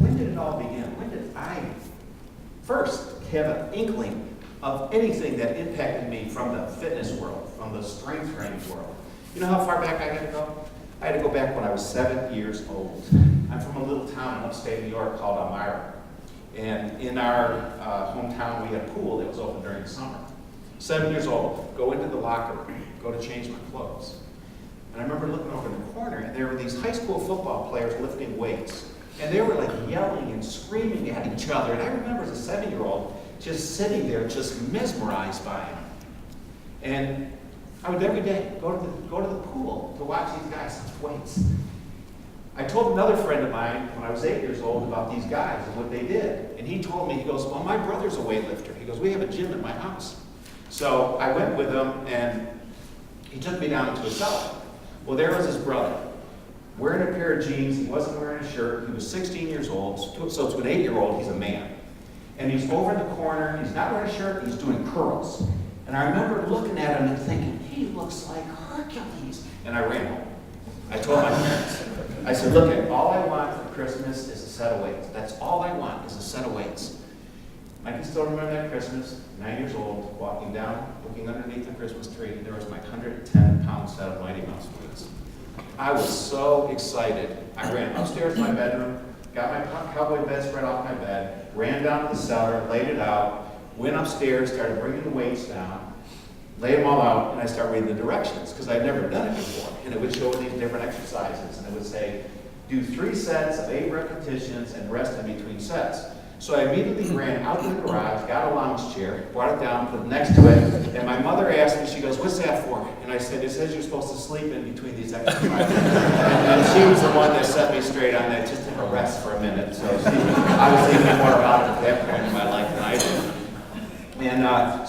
when did it all begin? When did I first have an inkling of anything that impacted me from the fitness world, from the strength training world? You know how far back I had to go? I had to go back when I was 7 years old. I'm from a little town in upstate New York called Elmira. And in our hometown, we had a pool that was open during the summer. 7 years old, go into the locker room, go to change my clothes. And I remember looking over in the corner, and there were these high school football players lifting weights. And they were like yelling and screaming at each other. And I remember as a 7-year-old just sitting there, just mesmerized by them. And I would every day go to the pool to watch these guys lift weights. I told another friend of mine when I was 8 years old about these guys and what they did. And he told me, he goes, well, my brother's a weightlifter. He goes, we have a gym at my house. So I went with him, and he took me down to a cellar. Well, there was his brother, wearing a pair of jeans. He wasn't wearing a shirt. He was 16 years old. So to an 8-year-old, he's a man. And he's over in the corner. He's not wearing a shirt. He's doing curls. And I remember looking at him and thinking, he looks like Hercules. And I ran home. I told my parents, I said, look, all I want for Christmas is a set of weights. That's all I want is a set of weights. I can still remember that Christmas, 9 years old, walking down, looking underneath the Christmas tree, and there was my 110-pound set of Mighty Mouse weights. I was so excited. I ran upstairs to my bedroom, got my cowboy bedspread off my bed, ran down to the cellar, laid it out, went upstairs, started bringing the weights down, laid them all out, and I started reading the directions, because I'd never done it before. And it would show these different exercises, and it would say, do 3 sets of 8 repetitions and rest in between sets. So I immediately ran out to the garage, got a lounge chair, brought it down, put it next to it, and my mother asked me, she goes, what's that for? And I said, it says you're supposed to sleep in between these exercises. and she was the one that set me straight on that, just took a rest for a minute. So she obviously knew more about it at that point in my life than I did. And so